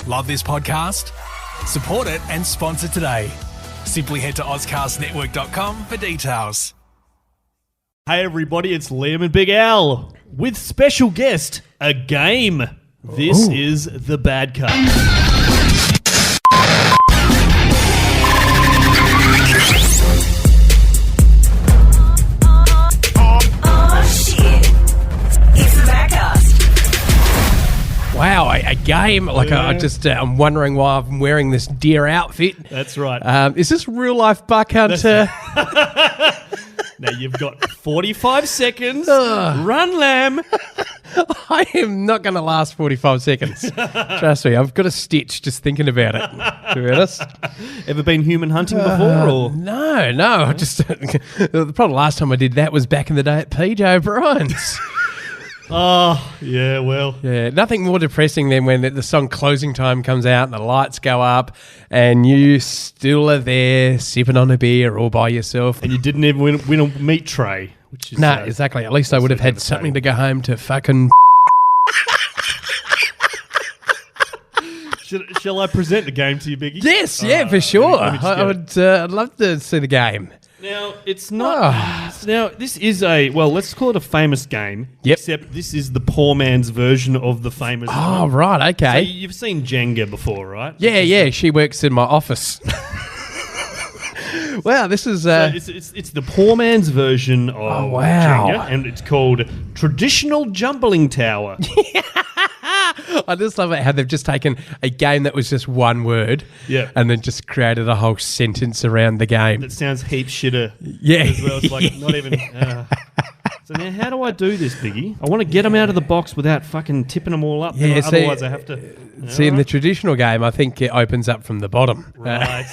Love this podcast? Support it and sponsor today. Simply head to ozcastnetwork.com for details. Hey everybody, it's Liam and Big Al with special guest, a game. This is The Bad Cut. Wow, a game. Like, I'm wondering why I'm wearing this deer outfit. That's right. Is this real life buck hunter? Now you've got 45 seconds. Run, lamb. I am not going to last 45 seconds. Trust me, I've got a stitch just thinking about it, to be honest. Ever been human hunting before? Or? No. I just probably last time I did that was back in the day at PJ O'Brien's. Oh, yeah, well. Yeah, nothing more depressing than when the song Closing Time comes out and the lights go up and you still are there sipping on a beer all by yourself. And you didn't even win a meat tray. Which is, exactly. At least I would have had something to go home to fucking... Shall I present the game to you, Biggie? Yes, for sure. I'd love to see the game. Now, it's not... Now, this is let's call it a famous game. Yep. Except this is the poor man's version of the famous game. Oh, right, okay. So you've seen Jenga before, right? Yeah, she works in my office. Wow, this is... it's the poor man's version of Jenga, and it's called Traditional Jumbling Tower. I just love it how they've just taken a game that was just one word and then just created a whole sentence around the game. That sounds heap shitter as well. It's like not even... So now how do I do this, Biggie? I want to get them out of the box without fucking tipping them all up. Yeah, otherwise I have to... See, in the traditional game, I think it opens up from the bottom. Right.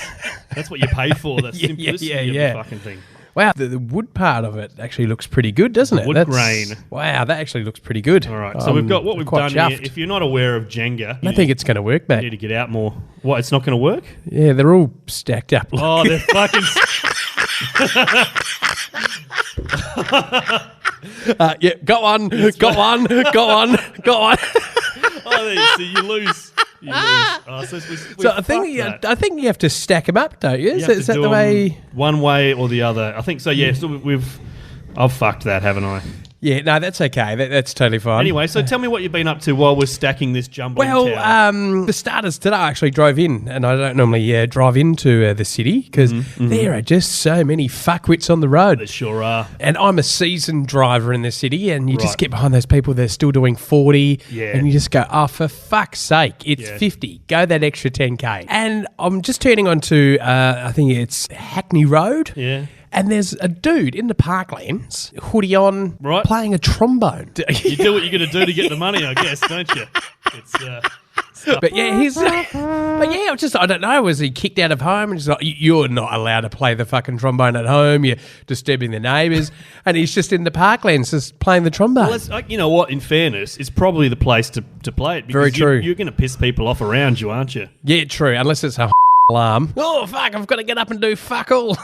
That's what you pay for, the simplicity of the fucking thing. Wow, the wood part of it actually looks pretty good, doesn't it? Wood grain. Wow, that actually looks pretty good. All right, so we've got what we've done chuffed. here. If you're not aware of Jenga... I think it's going to work, mate. You need to get out more. What, it's not going to work? Yeah, they're all stacked up. Oh, they're fucking... Go on. Oh, there you see, you lose. Oh, so I think you have to stack them up, don't you? Is that the way? One way or the other. I think so. Yeah. So I've fucked that, haven't I? Yeah. No, that's okay. That's totally fine. Anyway, so tell me what you've been up to while we're stacking this jumbling tower. For starters, today I actually drove in, and I don't normally drive into the city because there are just so many fuckwits on the road. There sure are. And I'm a seasoned driver in the city, and you just get behind those people. They're still doing 40, and you just go, oh, for fuck's sake, it's 50. Go that extra 10K. And I'm just turning onto, I think it's Hackney Road. Yeah. And there's a dude in the parklands, hoodie on, playing a trombone. You do what you're going to do to get the money, I guess, don't you? It's... But yeah, I don't know. Was he kicked out of home? And he's like, you're not allowed to play the fucking trombone at home. You're disturbing the neighbours. And he's just in the parklands, just playing the trombone. Well, you know what? In fairness, it's probably the place to play it. Because very true. You're going to piss people off around you, aren't you? Yeah, true. Unless it's a alarm. Oh fuck! I've got to get up and do fuck all.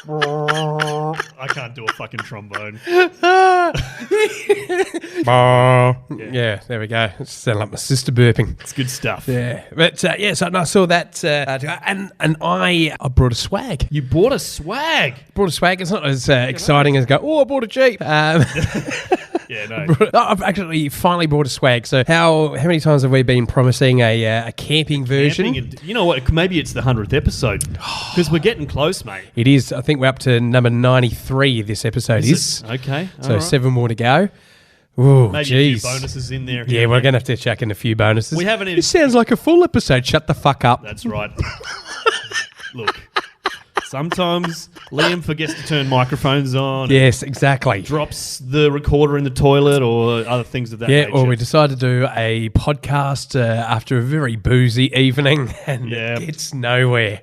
I can't do a fucking trombone. Yeah, there we go. It's sounding like my sister burping. It's good stuff. Yeah, but so I saw that, and I brought a swag. You bought a swag? Brought a swag. It's not as exciting as go, I bought a Jeep. Yeah, no. I've actually finally bought a swag. So how many times have we been promising a camping version? You know what? Maybe it's the 100th episode because we're getting close, mate. It is. I think we're up to number 93. This episode is. Okay. So 7 more to go. Ooh, maybe a few bonuses in there. Yeah, we're going to have to chuck in a few bonuses. We haven't. This sounds like a full episode. Shut the fuck up. That's right. Look. Sometimes Liam forgets to turn microphones on. Yes, exactly. Drops the recorder in the toilet or other things of that nature. Yeah, or we decide to do a podcast after a very boozy evening and it gets nowhere.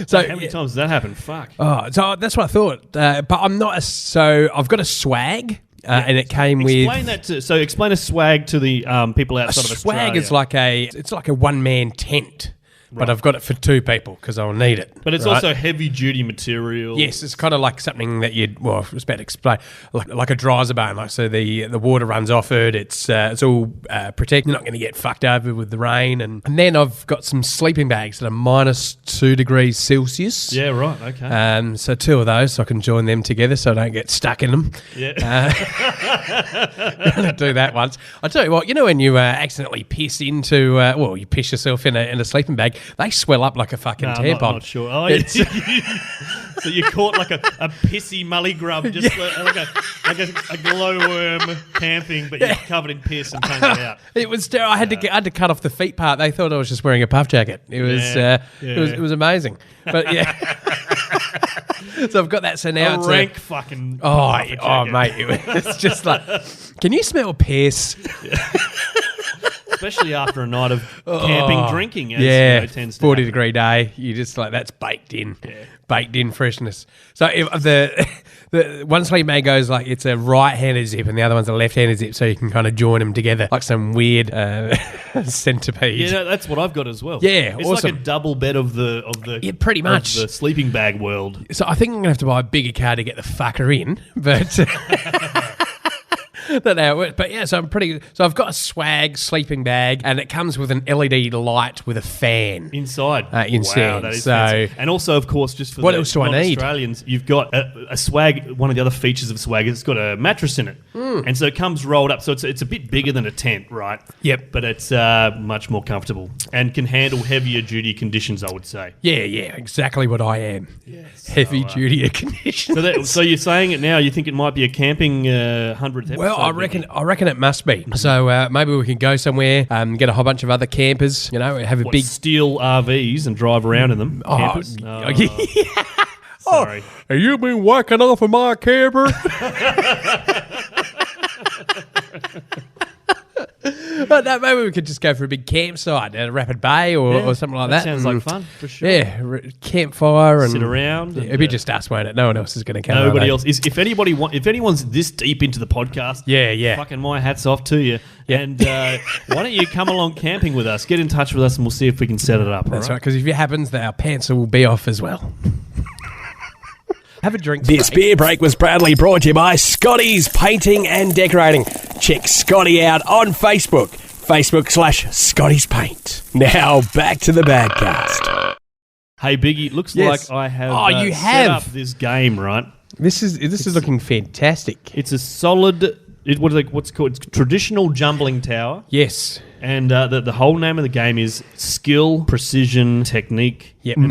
So how many times does that happen? Fuck. Oh, so that's what I thought. But I'm not I've got a swag. And it came explain a swag to the people outside of Australia. A swag is like a one-man tent. but I've got it for 2 people because I'll need it. But it's right? also heavy-duty material. Yes, it's kind of like something that I was about to explain, like a Dryzabone. Like, so the water runs off it. It's all protected. You're not going to get fucked over with the rain. And then I've got some sleeping bags that are -2 degrees Celsius. Yeah, right, okay. So 2 of those, so I can join them together so I don't get stuck in them. Yeah. I'm going to do that once. I'll tell you what, when you accidentally piss into, you piss yourself in a sleeping bag, they swell up like a fucking No, tampon. I'm not sure. Oh, yeah. So you're caught like a pissy mully grub, just like a glowworm camping, but you're covered in piss and can't get out. It was terrible. I had to cut off the feet part. They thought I was just wearing a puff jacket. It was it was amazing. But yeah. So I've got that. So now a it's rank fucking. Oh, jacket. mate, it's just like, can you smell piss? Especially after a night of camping drinking, as tends to 40 happen. degree day. You just like, that's baked in freshness. So if the one sleeping bag goes like, it's a right-handed zip and the other one's a left-handed zip, so you can kind of join them together like some weird centipede. Yeah, no, that's what I've got as well. Yeah, it's awesome. like a double bed of the pretty much. of the sleeping bag world. So I think I'm gonna have to buy a bigger car to get the fucker in, but. Don't know how it works. But yeah, so I've got a swag sleeping bag and it comes with an LED light with a fan. Inside. Inside. Wow, that is So- fancy. And also, of course, just for What the else do I need? Australians, you've got a swag. One of the other features of swag is it's got a mattress in it. And so it comes rolled up. So it's a bit bigger than a tent, right? Yep. But it's much more comfortable and can handle heavier duty conditions, I would say. Yeah, exactly what I am. Yes. Heavy duty conditions. So you're saying it now, you think it might be a camping 100th episode? Well, I reckon it must be. So maybe we can go somewhere, get a whole bunch of other campers, have a What, big... steal RVs and drive around in them? Campers? Sorry. Have you been whacking off of my camper? But no, maybe we could just go for a big campsite at a Rapid Bay or something like that. Sounds like fun, for sure. Yeah, campfire and Sit around. Yeah, it'd be just us, won't it? No one else is going to come. Nobody else is. If anyone's this deep into the podcast, Yeah. fucking my hat's off to you. And why don't you come along camping with us? Get in touch with us, and we'll see if we can set it up. That's right. Because if it happens, our pants will be off as well. Have a drink. This beer break was proudly brought to you by Scotty's Painting and Decorating. Check Scotty out on Facebook. Facebook/Scotty's Paint. Now back to the Badcast. Hey, Biggie, looks Yes. like I have, you set have. up this game, right? This is looking fantastic. It's a solid. What's it called? It's traditional jumbling tower. Yes. And the whole name of the game is skill, precision, technique. Yep. And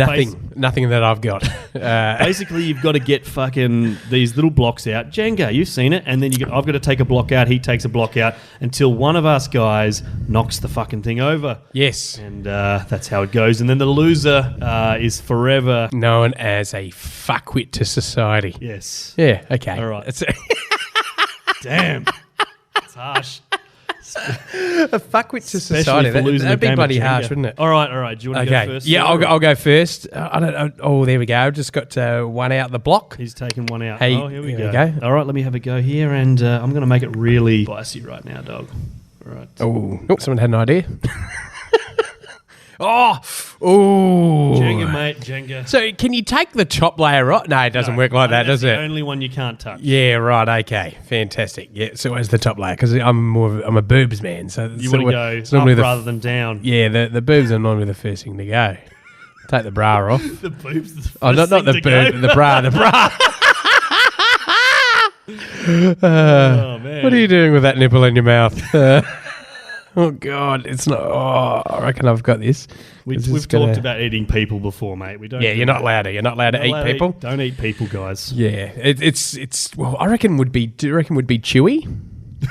Nothing that I've got. Basically, you've got to get fucking these little blocks out. Jenga, you've seen it. And then I've got to take a block out. He takes a block out until one of us guys knocks the fucking thing over. Yes. And that's how it goes. And then the loser is forever. Known as a fuckwit to society. Yes. Yeah. Okay. All right. It's Damn. It's harsh. a fuckwit to Especially society. for losing That'd a be game bloody of Jenga. harsh, wouldn't it? All right. Do you want to go first? Yeah, Sarah? I'll go first. I don't know. Oh, there we go. I've just got one out the block. He's taking one out. Hey, here we here go. we go. All right, let me have a go here, and I'm going to make it really spicy right now, dog. All right. Oh, someone had an idea. Oh. Jenga, mate, Jenga. So can you take the top layer off? No, it doesn't work like that, does That's it? the only one you can't touch. Yeah, right. Okay, fantastic. Yeah, so where's the top layer? Because I'm a boobs man. So You want to go it's normally up rather than down. Yeah, the boobs are normally the first thing to go. Take the bra off. The boobs. The Oh, not first the thing to go. boob, the bra, the bra. Oh man. What are you doing with that nipple in your mouth? Oh God, it's not. Oh, I reckon I've got this. We've talked about eating people before, mate. We don't. Yeah, you're not allowed to. You're not allowed to eat allowed to people. Don't eat people, guys. Yeah, it's. Well, I reckon would be. Do you reckon would be chewy?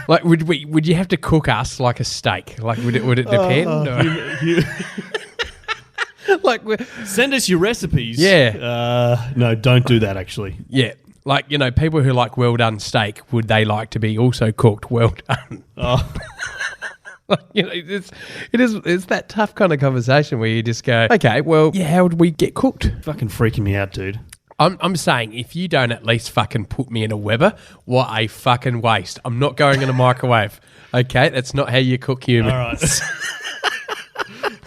Like, would you have to cook us like a steak? Like, would it depend? or- like, Send us your recipes. Yeah. No, don't do that. Actually. yeah, like people who like well done steak, would they like to be also cooked well done? Oh. It's that tough kind of conversation where you just go, okay, well, yeah, how would we get cooked? Fucking freaking me out, dude. I'm saying if you don't at least fucking put me in a Weber, what a fucking waste. I'm not going in a microwave. Okay, that's not how you cook humans. All right.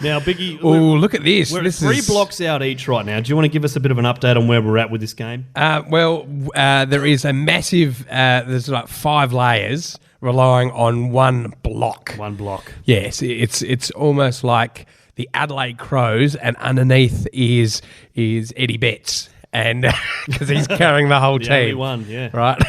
Now, Biggie, Oh, look at this. we're This 3 is blocks out each right now. Do you want to give us a bit of an update on where we're at with this game? There is a massive. There's like 5 layers relying on one block. One block. Yes, it's almost like the Adelaide Crows, and underneath is Eddie Betts, and because he's carrying the whole The team. only one, yeah. Right.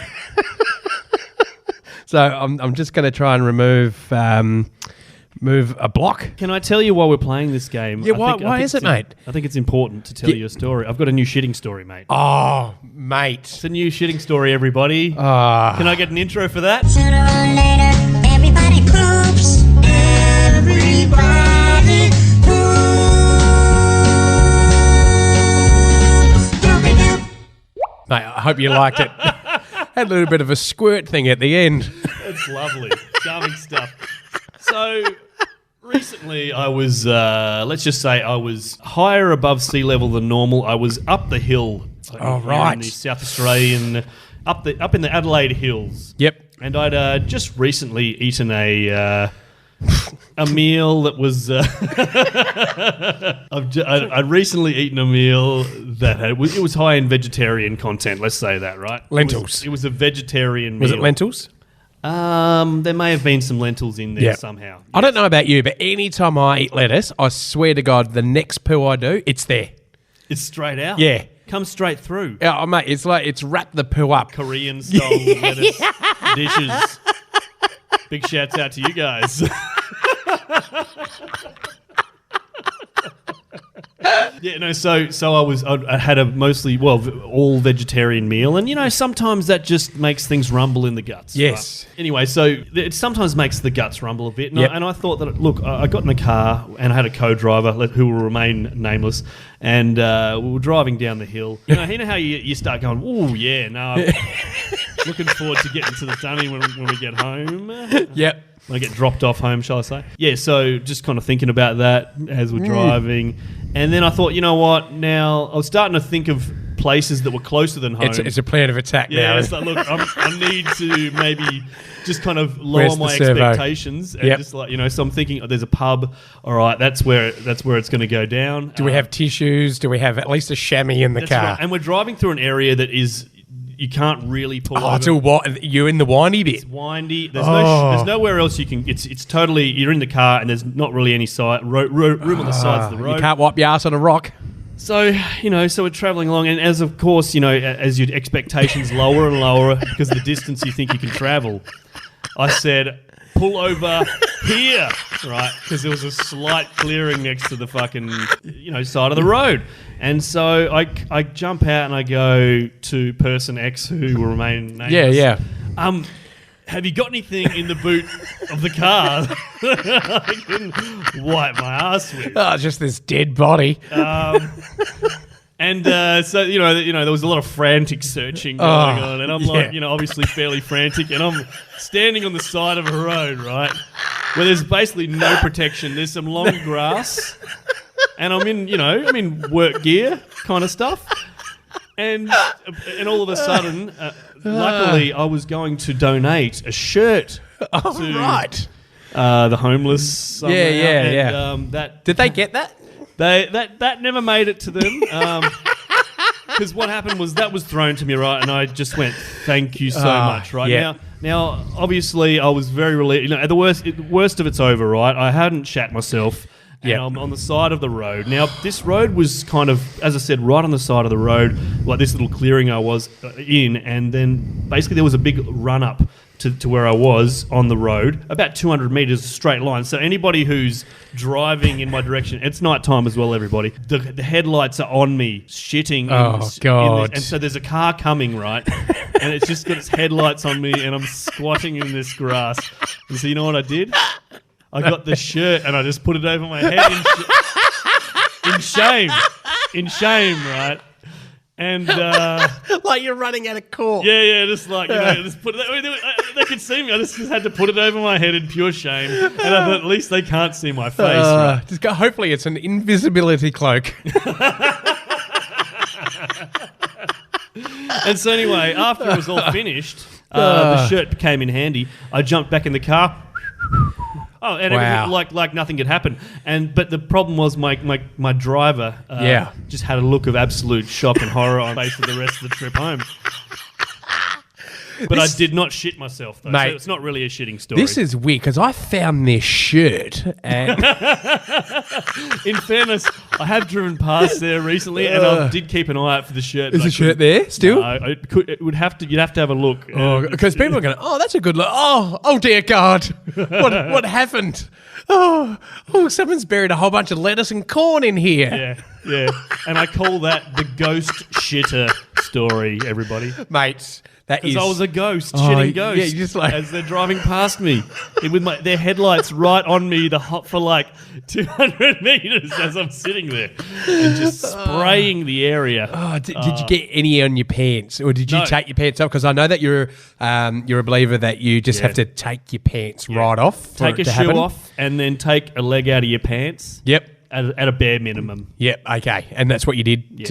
So I'm just going to try and remove a block. Can I tell you while we're playing this game? Yeah, I think is it, it's mate? I think it's important to tell you a story. I've got a new shitting story, mate. Oh, mate. It's a new shitting story, everybody. Can I get an intro for that? Sooner or later, everybody poops. Everybody poops. Doobie-doo. Mate, I hope you liked it. Had a little bit of a squirt thing at the end. It's lovely. Charming stuff. So, recently I was, let's just say I was higher above sea level than normal. I was up the hill. Oh, here right. In the South Australian, up in the Adelaide Hills. Yep. And I'd just recently eaten a meal that was. I'd recently eaten a meal that it was high in vegetarian content. Let's say that, right? Lentils. It was a vegetarian meal. Was it lentils? There may have been some lentils in there Yeah. somehow. I don't know about you, but anytime I eat lettuce, I swear to God, the next poo I do, it's there. It's straight out. Yeah. Comes straight through. Yeah, oh, mate, it's like it's wrapped the poo up. Korean style lettuce dishes. Big shouts out to you guys. Yeah, no. So I had a mostly all vegetarian meal, and sometimes that just makes things rumble in the guts. Yes. Right? Anyway, so it sometimes makes the guts rumble a bit, and, Yep. I thought that look, I got in a car and I had a co-driver who will remain nameless, and we were driving down the hill. You know how you start going, oh yeah, no, I'm looking forward to getting to the dunny when we get home. Yep. When I get dropped off home, shall I say? Yeah, so just kind of thinking about that as we're driving. And then I thought, you know what? Now, I was starting to think of places that were closer than home. It's a plan of attack yeah, now. it's like, look, I need to maybe just kind of lower Where's the my servo? expectations. And Yep. just like, so I'm thinking, there's a pub. All right, that's where it's going to go down. Do we have tissues? Do we have at least a chamois in the That's car? right. And we're driving through an area that is, you can't really pull over. It's all you're in the windy bit. It's windy. There's nowhere else you can. It's totally. You're in the car and there's not really any room on the sides of the road. You can't wipe your ass on a rock. So so we're traveling along, and as of course, as your expectations lower and lower because of the distance you think you can travel, I said, pull over here, right? Because there was a slight clearing next to the fucking side of the road. And so I jump out and I go to person X, who will remain nameless. Yeah. Have you got anything in the boot of the car that I can wipe my ass with? Oh, just this dead body. And so there was a lot of frantic searching going on, and I'm like, obviously fairly frantic, and I'm standing on the side of a road, right, where there's basically no protection. There's some long grass, and I'm in work gear kind of stuff, and all of a sudden, luckily, I was going to donate a shirt to Right. the homeless. Somehow, Yeah. and, that Did they get that? that never made it to them. Because what happened was that was thrown to me, right, and I just went, "Thank you so much." Right yeah. now, obviously, I was very relieved. The worst of it's over, right? I hadn't shat myself. And Yeah. I'm on the side of the road. Now, this road was kind of, as I said, right on the side of the road, like this little clearing I was in, and then basically there was a big run up to where I was on the road, about 200 metres straight line. So anybody who's driving in my direction, it's night time as well, everybody. The headlights are on me, shitting. Oh, God. And so there's a car coming, right? And it's just got its headlights on me, and I'm squatting in this grass. And so you know what I did? I got the shirt and I just put it over my head in shame, right? And Like you're running out of court. yeah, just like just put it. They could see me. I just had to put it over my head in pure shame, and I thought at least they can't see my face. Right? Just go, hopefully it's an invisibility cloak. And so anyway, after it was all finished, the shirt came in handy. I jumped back in the car. Oh, and Wow. everything, like nothing had happened. But the problem was my driver just had a look of absolute shock and horror on face for the rest of the trip home. But I did not shit myself, though, Mate, so it's not really a shitting story. This is weird because I found this shirt and In fairness, I have driven past there recently, and I did keep an eye out for the shirt. is but I the shirt couldn't- there still? No, you'd have to have a look. Because people are going, that's a good look. Oh dear God, what happened? Oh, someone's buried a whole bunch of lettuce and corn in here. Yeah. And I call that the ghost shitter story, everybody. Mates. That is. Because I was a ghost, shitting ghost. Yeah, you just like as they're driving past me with their headlights right on me, for like 200 meters as I'm sitting there and just spraying the area. Oh, did you get any on your pants, or did you No. take your pants off? Because I know that you're a believer that you just have to take your pants right off. For Take it a to shoe happen. off and then take a leg out of your pants. Yep. At a bare minimum. Yep. Okay. And that's what you did.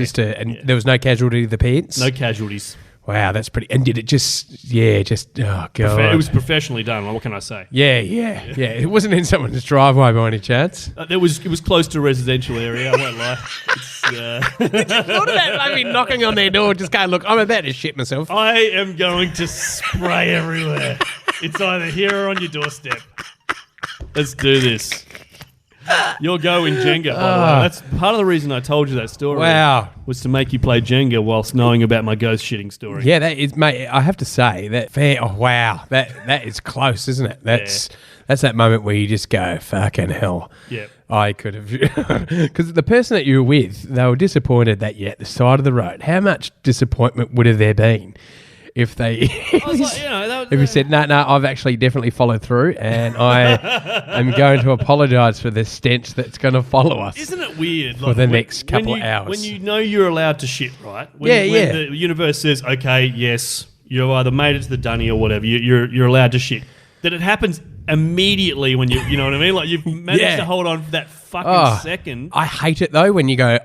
There was no casualty to the pants. No casualties. Wow, that's pretty. And did it oh God. It was professionally done. What can I say? Yeah. It wasn't in someone's driveway by any chance. It was close to a residential area. I won't lie. Thought of that, maybe knocking on their door, just going, look, I'm about to shit myself. I am going to spray everywhere. It's either here or on your doorstep. Let's do this. You'll go in Jenga, by the way. That's part of the reason I told you that story. Wow. Was to make you play Jenga whilst knowing about my ghost shitting story. Yeah, that is, mate. I have to say that. Oh wow, that is close, isn't it? That's that moment where you just go, fucking hell. Yeah. I could have, because the person that you were with, they were disappointed that you're at the side of the road. How much disappointment would have there been if they, I was like, if you said, no, I've actually definitely followed through, and I am going to apologise for the stench that's going to follow us. Isn't it weird? For the next couple of hours. When you know you're allowed to shit, right? When the universe says, okay, yes, you've either made it to the dunny or whatever, you're allowed to shit. That it happens immediately when you know what I mean? Like you've managed to hold on for that fucking second. I hate it though when you go,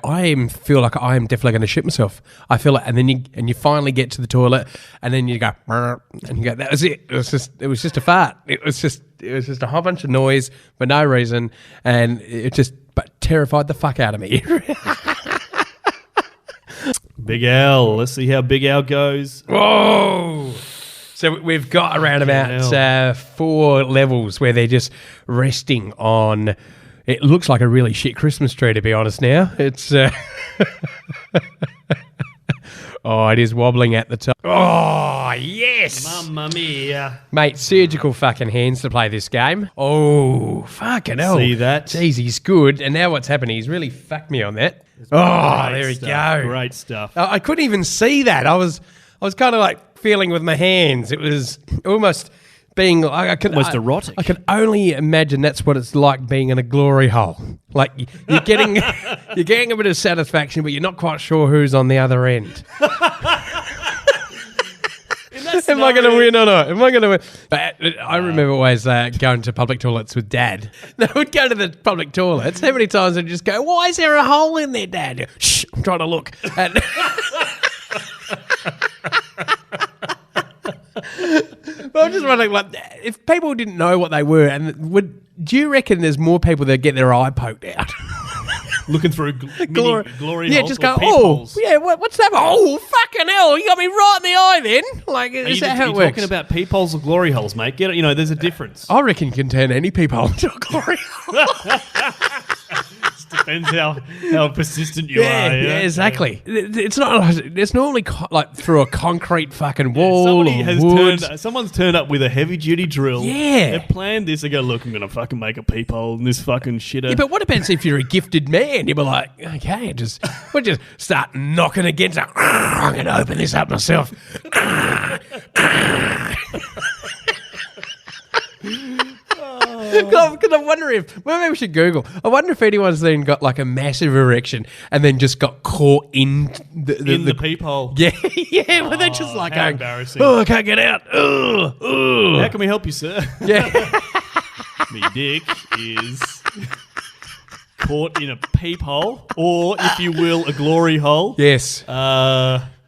feel like I am definitely going to shit myself. I feel it, and then you finally get to the toilet, and then you go, and you go, that was it. It was just a fart. It was just a whole bunch of noise for no reason, and it just terrified the fuck out of me. Big Al. Let's see how Big Al goes. Whoa! So we've got around about 4 levels where they're just resting on. It looks like a really shit Christmas tree, to be honest. Now it's. Oh, it is wobbling at the top. Oh, yes! Mamma mia. Mate, surgical fucking hands to play this game. Oh, fucking hell. See that? Jeez, he's good. And now what's happened? He's really fucked me on that. Oh, there we go. Great stuff. I couldn't even see that. I was kind of like feeling with my hands. It was almost being Almost erotic. I can only imagine that's what it's like being in a glory hole. Like you're getting you're getting a bit of satisfaction, but you're not quite sure who's on the other end. Am I going to win or not? Am I going to win? But I remember always going to public toilets with Dad. They would go to the public toilets. How many times I'd just go, "Why is there a hole in there, Dad?" Shh, I'm trying to look. And but I'm just wondering, like, if people didn't know what they were, do you reckon there's more people that get their eye poked out? Looking through glory yeah, holes just or go, peepholes. yeah, what's that? Oh, fucking hell, you got me right in the eye then. Like, is that how it works? Talking about peepholes or glory holes, mate. Get it? There's a difference. I reckon you can turn any peephole into a glory hole. Depends how persistent you are. Yeah, exactly. It's not. It's normally like through a concrete fucking wall or wood. Someone's turned up with a heavy duty drill. Yeah. They've planned this. They go, look, I'm going to fucking make a peephole in this fucking shitter. Yeah, but what happens if you're a gifted man? You'd be like, okay, we'll just start knocking against it. I'm going to open this up myself. Because I wonder maybe we should Google. I wonder if anyone's then got like a massive erection and then just got caught in the peephole. Yeah, yeah. Well, they're just like, how embarrassing. Oh, I can't get out. Ugh. How can we help you, sir? Yeah. Me dick is caught in a peephole, or if you will, a glory hole. Yes.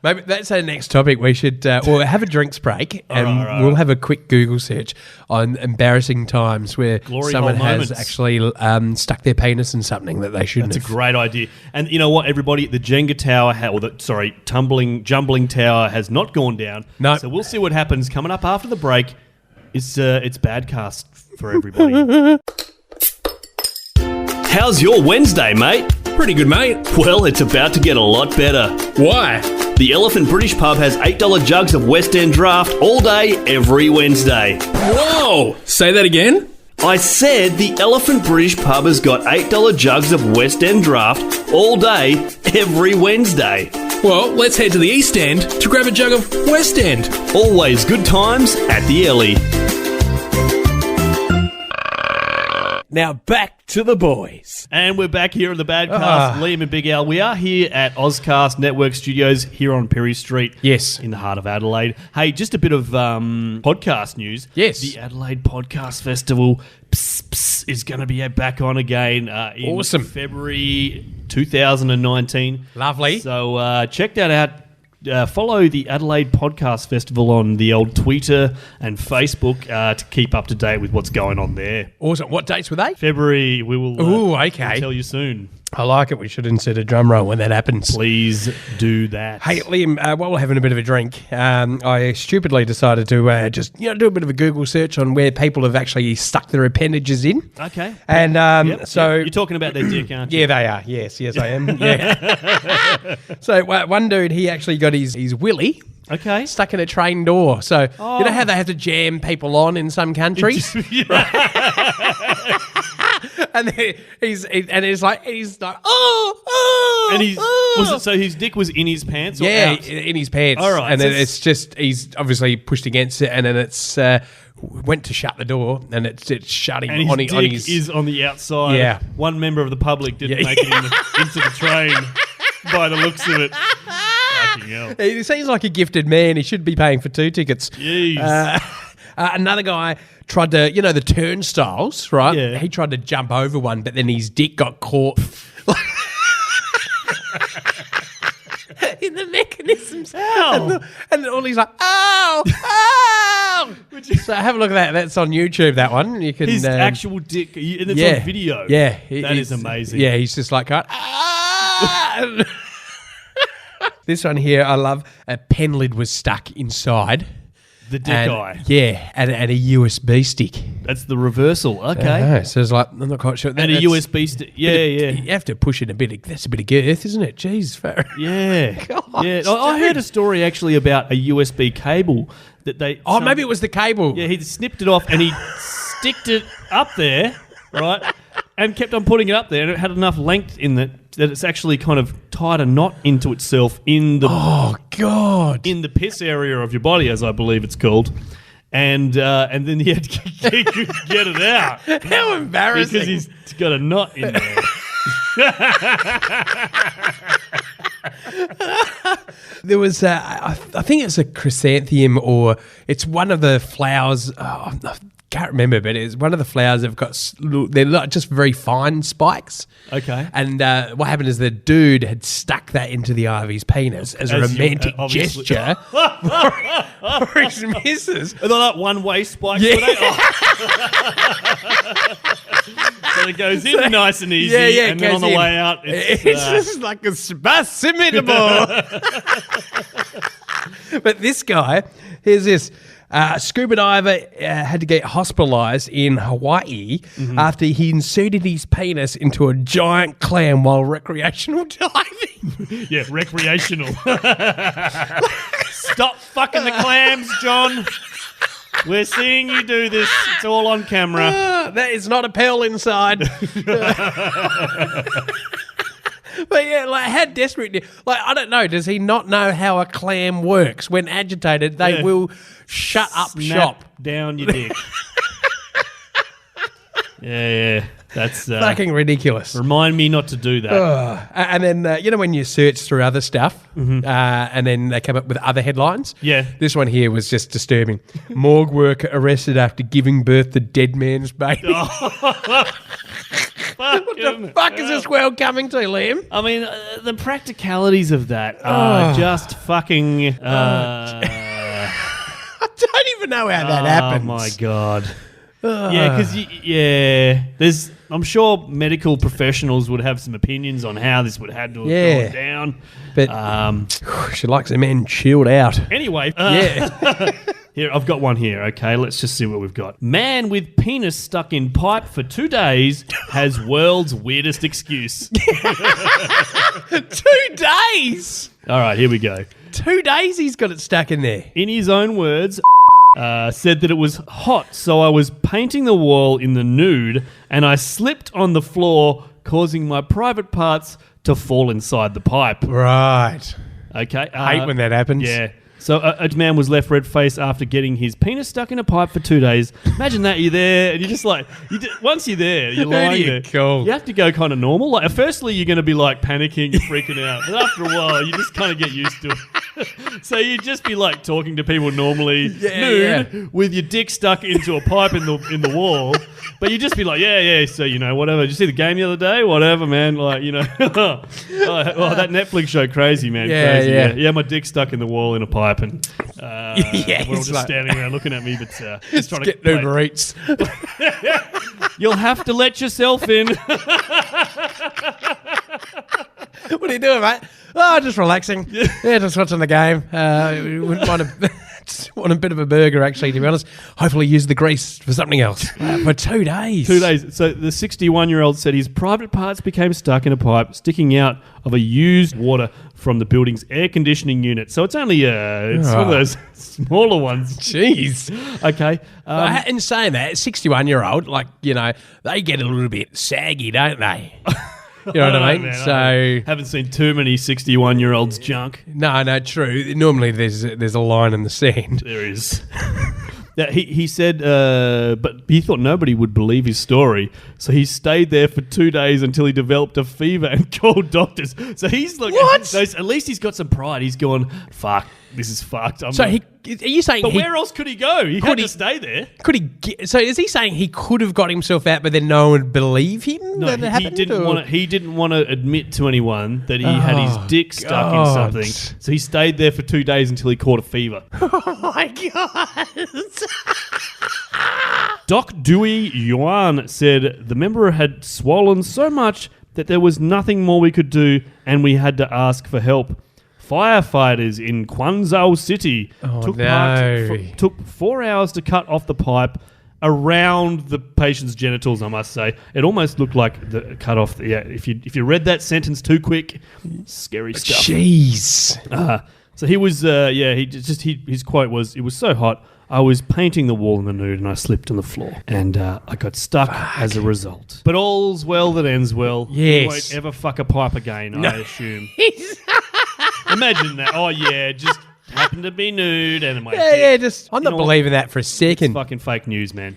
Maybe that's our next topic. We should we'll have a drinks break and we'll have a quick Google search on embarrassing times where Glory someone hole has moments. actually stuck their penis in something that they shouldn't That's a have. great idea. And you know what, everybody? The Jenga tower, jumbling tower has not gone down. No. So we'll see what happens coming up after the break. It's Badcast for everybody. How's your Wednesday, mate? Pretty good, mate. Well, it's about to get a lot better. Why? The Elephant British Pub has $8 jugs of West End Draft all day, every Wednesday. Whoa! Say that again? I said the Elephant British Pub has got $8 jugs of West End Draft all day, every Wednesday. Well, let's head to the East End to grab a jug of West End. Always good times at the Ellie. Now back to the boys. And we're back here on the Badcast, Liam and Big Al. We are here at Ozcast Network Studios here on Perry Street. Yes. In the heart of Adelaide. Hey, just a bit of podcast news. Yes. The Adelaide Podcast Festival is going to be back on again in Awesome. February 2019. Lovely. So check that out. Follow the Adelaide Podcast Festival on the old Twitter and Facebook to keep up to date with what's going on there. Awesome. What dates were they? February, we will Ooh, okay. we'll tell you soon. I like it. We should insert a drum roll when that happens. Please do that. Hey, Liam, while we're having a bit of a drink, I stupidly decided to just do a bit of a Google search on where people have actually stuck their appendages in. Okay. And Yep, so... you're talking about their dick, aren't you? Yeah, they are. Yes, I am. Yeah. So one dude, he actually got his willy Okay. stuck in a train door. So you know how they have to jam people on in some countries? And then he's like, oh, And oh. so his dick was in his pants or Yeah, out? in his pants. All right, And so then it's just, he's obviously pushed against it, and then it's went to shut the door, and it's shut him And his on dick his... is on the outside. Yeah. One member of the public didn't make it into the train by the looks of it. Fucking hell. He seems like a gifted man. He should be paying for 2 tickets. Jeez. Another guy tried to, the turnstiles, right? Yeah. He tried to jump over one, but then his dick got caught in the mechanisms. Ow. And all he's like, ow. So have a look at that. That's on YouTube, that one. You can His actual dick, and it's on video. Yeah. That is amazing. Yeah, he's just like, This one here, I love. A pen lid was stuck inside. The dick eye. Yeah, and a USB stick. That's the reversal. Okay. So it's like, I'm not quite sure. And a That's- USB stick. Yeah, yeah. You have to push it a bit. That's a bit of girth, isn't it? Jeez. Yeah. God, Yeah. I heard a story actually about a USB cable that they... Oh, maybe it was the cable. Yeah, he snipped it off and he sticked it up there, right? And kept on putting it up there, and it had enough length in it that it's actually kind of tied a knot into itself in the Oh, God. in the piss area of your body, as I believe it's called. And then he had to get it out How embarrassing. because he's got a knot in there. There was, I think it's a chrysanthemum, or it's one of the flowers. I can't remember, but it's one of the flowers that have got, they're not just very fine spikes. Okay. And what happened is the dude had stuck that into the eye of his penis as a As you- romantic obviously. gesture for his missus. Are they like one-way spikes? Yeah. Were they? Oh. So it goes in nice and easy, it and then on goes the in. way out, It's it's just like a spasimitable. But this guy, here's this. Scuba diver had to get hospitalised in Hawaii after he inserted his penis into a giant clam while recreational diving. yeah, recreational. Stop fucking the clams, John. We're seeing you do this. It's all on camera. That is not a pearl inside. But yeah, like how desperate, like I don't know, does he not know how a clam works? When agitated, they Yeah. will shut up Snap shop. down your dick. yeah. That's Fucking ridiculous. remind me not to do that. And then, when you search through other stuff and then they come up with other headlines? Yeah. This one here was just disturbing. Morgue worker arrested after giving birth to dead man's baby. What the fuck is this world coming to, Liam? I mean, the practicalities of that are just fucking... I don't even know how that happens. Oh, my God. Yeah, because there's. I'm sure medical professionals would have some opinions on how this would have to have gone down. But she likes a man chilled out. Anyway, here I've got one here. Okay, let's just see what we've got. Man with penis stuck in pipe for 2 days has world's weirdest excuse. 2 days. All right, here we go. 2 days he's got it stuck in there. In his own words, said that it was hot, so I was painting the wall in the nude and I slipped on the floor, causing my private parts to fall inside the pipe. Right. Okay. Hate when that happens. Yeah. So a man was left red-faced after getting his penis stuck in a pipe for 2 days. Imagine that, you're there, and you're just like, once you're there, you're lying there. Cool. You have to go kind of normal. Like, firstly, you're going to be like panicking and freaking out. But after a while, you just kind of get used to it. So you just be like talking to people normally, nude, with your dick stuck into a pipe in the wall. But you just be like, so, whatever. Did you see the game the other day? Whatever, man. Like, that Netflix show, crazy, man. Crazy. Yeah, my dick's stuck in the wall in a pipe. And we're all just standing around looking at me, but just trying to get Uber Eats. You'll have to let yourself in. What are you doing, mate? Oh, just relaxing. Yeah, just watching the game. Wouldn't want a bit of a burger, actually, to be honest. Hopefully use the grease for something else. For 2 days. 2 days. So the 61-year-old said his private parts became stuck in a pipe sticking out of a used water from the building's air conditioning unit. So it's only one of those smaller ones. Jeez. Okay. In saying that, 61-year-old, they get a little bit saggy, don't they? You know what I mean? Man, I haven't seen too many 61-year-olds junk. No, true. Normally there's a line in the sand. There is. He said, but he thought nobody would believe his story, so he stayed there for 2 days until he developed a fever and called doctors. So he's like, what? So at least he's got some pride. He's gone, fuck, this is fucked. Are you saying? But where else could he go? He had to stay there. Could he? So is he saying he could have got himself out, but then no one would believe him? No, he didn't want to admit to anyone that he had his dick stuck in something. So he stayed there for 2 days until he caught a fever. Oh my god! Doc Dewey Yuan said the member had swollen so much that there was nothing more we could do, and we had to ask for help. Firefighters in Quanzhou City took 4 hours to cut off the pipe around the patient's genitals, I must say. It almost looked like the cut off. If you read that sentence too quick, scary stuff. Jeez. So he was, his quote was, "It was so hot, I was painting the wall in the nude and I slipped on the floor. And I got stuck as a result. But all's well that ends well. Yes. He won't ever fuck a pipe again, I assume." Imagine that. Oh, yeah, just happened to be nude and my dick. I'm not believing that for a second. It's fucking fake news, man.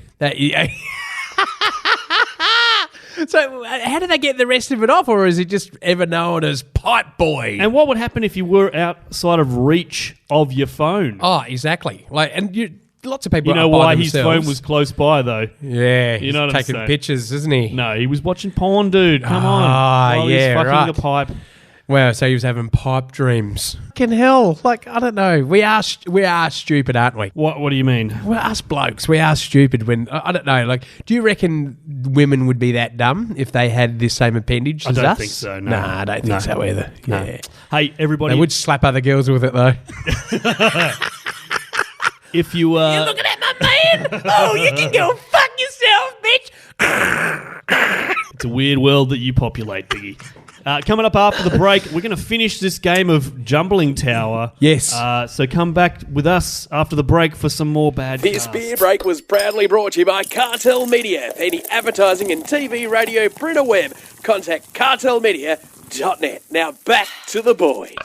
So how do they get the rest of it off, or is it just ever known as Pipe Boy? And what would happen if you were outside of reach of your phone? Oh, exactly. Lots of people. You know why his phone was close by, though? Yeah, you know what I'm saying? Taking pictures, isn't he? No, he was watching porn, dude. Come on. While he was fucking the pipe. Wow, so he was having pipe dreams. Fucking hell. I don't know. We are stupid, aren't we? What do you mean? We're us blokes. We are stupid when... I don't know. Do you reckon women would be that dumb if they had this same appendage as us? I don't think so, no. Nah, I don't think so either. No. Yeah. Hey, everybody... They would slap other girls with it, though. If you... You're looking at my man? Oh, you can go fuck yourself, bitch! It's a weird world that you populate, Biggie. Coming up after the break, we're going to finish this game of Jumbling Tower. Yes. So come back with us after the break for some more bad This beer break was proudly brought to you by Cartel Media. For any advertising in TV, radio, print or web, contact cartelmedia.net. Now back to the boys.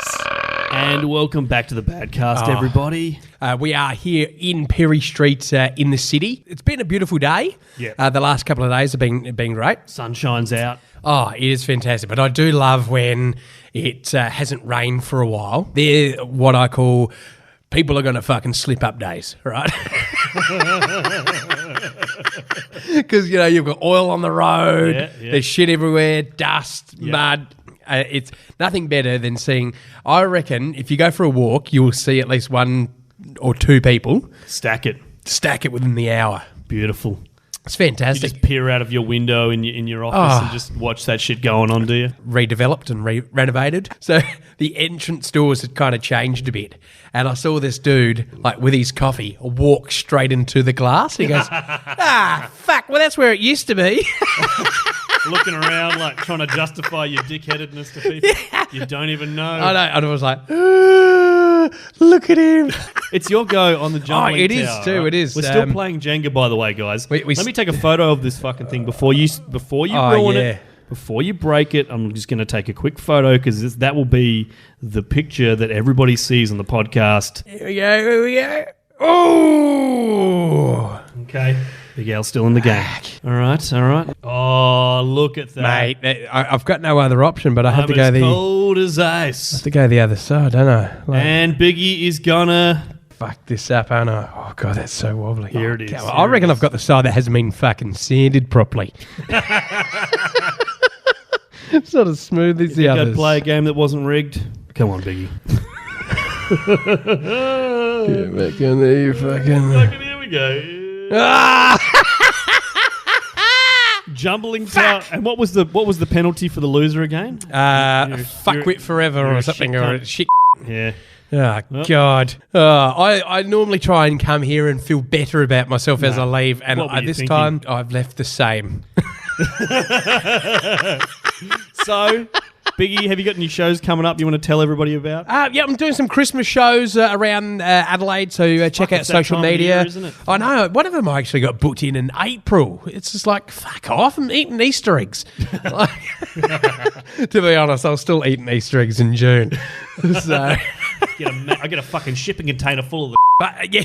And welcome back to the Badcast, everybody. We are here in Perry Street in the city. It's been a beautiful day. Yeah. The last couple of days have been great. Sun shines out. Oh, it is fantastic. But I do love when it hasn't rained for a while. They're what I call people are going to fucking slip up days, right? Because, you've got oil on the road, Yeah. there's shit everywhere, dust, mud. It's nothing better than seeing, I reckon, if you go for a walk, you'll see at least one or two people Stack it. within the hour. Beautiful. It's You fantastic. just peer out of your window in your office and just watch that shit going on, do you? Redeveloped and renovated. So the entrance doors had kind of changed a bit. And I saw this dude, with his coffee, walk straight into the glass. He goes, fuck, well, that's where it used to be. Looking around, trying to justify your dickheadedness to people you don't even know. I know. And I was like, look at him. It's your go on the jumbling it is tower, too, right? it is. We're still playing Jenga, by the way, guys. We Let me take a photo of this fucking thing before you ruin it. Before you break it, I'm just going to take a quick photo because that will be the picture that everybody sees on the podcast. Here we go. Oh. Okay. Big Al's still in the game. All right. Oh, look at that. Mate, I've got no other option, but I have I'm to go as cold as ice. the other side, don't I? And Biggie is gonna... Fuck this up, aren't I? Oh, God, that's so wobbly. Here it is. Okay, well, I reckon I've got the side that hasn't been fucking sanded properly. It's not as smooth as the Go others. play a game that wasn't rigged. Come on, Biggie. Get back in there, you fucking... Fucking here we go. Jumbling tower. And what was the penalty for the loser again? Fuckwit forever you're or a something. shit Or cunt. a shit. Yeah. Oh, God. I normally try and come here and feel better about myself as I leave, and What were you this thinking? time I've left the same. So, Biggie, have you got any shows coming up you want to tell everybody about? Yeah, I'm doing some Christmas shows around Adelaide, so check out it's that social time of media. year, isn't it? I know. One of them I actually got booked in April. It's just like, fuck off, I'm eating Easter eggs. To be honest, I was still eating Easter eggs in June. So, I get a fucking shipping container full of but yeah.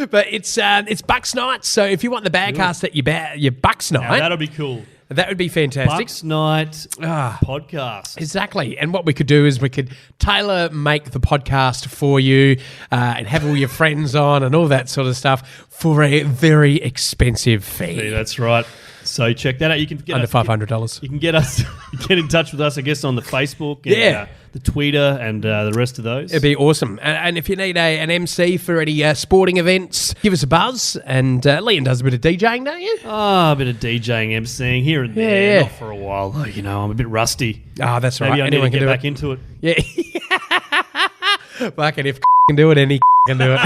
But it's Bucks night, so if you want the badcast at your Bucks Now, night, that'll be cool. that would be fantastic. Bucks Night podcast. Exactly. And what we could do is we could tailor make the podcast for you and have all your friends on and all that sort of stuff for a very expensive fee. Yeah, that's right. So check that out. You can get Under us, $500. You can get in touch with us, I guess, on the Facebook and the Twitter and the rest of those. It'd be awesome. And if you need an MC for any sporting events, give us a buzz. And Liam does a bit of DJing, don't you? A bit of DJing, MCing here and there. Yeah. Not for a while. Oh, I'm a bit rusty. Oh, that's Maybe right. I Anyone need to can get do back into it. Yeah. Fucking if can do it, any can do it.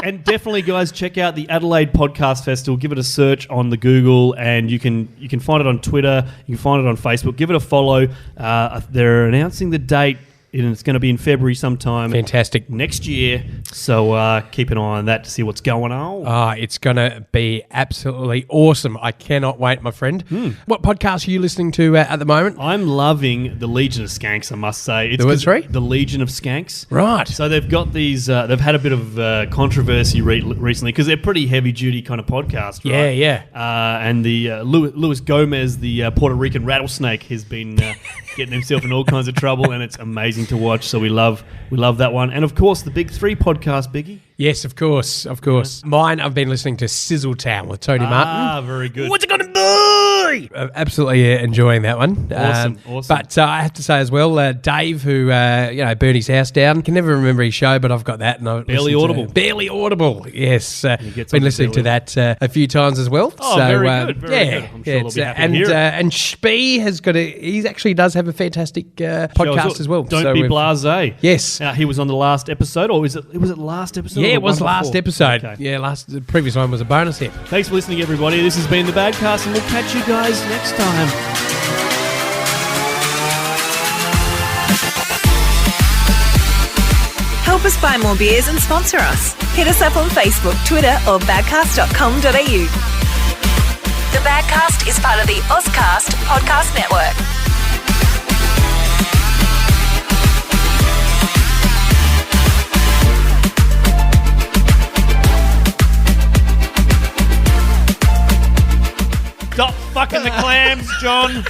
And definitely, guys, check out the Adelaide Podcast Festival. Give it a search on the Google, and you can find it on Twitter. You can find it on Facebook. Give it a follow. They're announcing the date, and it's going to be in February sometime. Fantastic. Next year. So keep an eye on that to see what's going on. It's going to be absolutely awesome. I cannot wait, my friend. What podcast are you listening to at the moment? I'm loving the Legion of Skanks, I must say. It's The what, sorry? The Legion of Skanks. Right. So they've got these, they've had a bit of controversy recently because they're pretty heavy-duty kind of podcast, right? Yeah. And the Luis Gomez, the Puerto Rican rattlesnake, has been getting himself in all kinds of trouble, and it's amazing to watch. So we love that one. And of course, the Big Three podcast, Biggie. Yes, of course. Mine, I've been listening to Sizzle Town with Tony Martin. Very good. What's it going to be? Absolutely enjoying that one. Awesome. But I have to say as well, Dave, who burned his house down, can never remember his show, but I've got that. And I've Barely listened to Audible. Barely Audible. Yes, gets been on listening to Barely that a few times as well. Oh, very good. Very good. I'm sure they'll be happy to hear it. And Spee has got he actually does have a fantastic podcast as well. Don't So be we've- blasé. Yes. He was on the last episode, or was it last episode? Yeah, or it was one last before? episode. Okay. Yeah, the previous one was a bonus hit. Thanks for listening, everybody. This has been The Badcast, and we'll catch you guys next time. Help us buy more beers and sponsor us. Hit us up on Facebook, Twitter, or badcast.com.au. The Badcast is part of the Ozcast Podcast Network. Stop fucking the clams, John.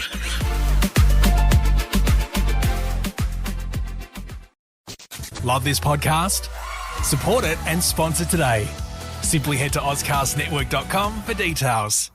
Love this podcast? Support it and sponsor today. Simply head to AuscastNetwork.com for details.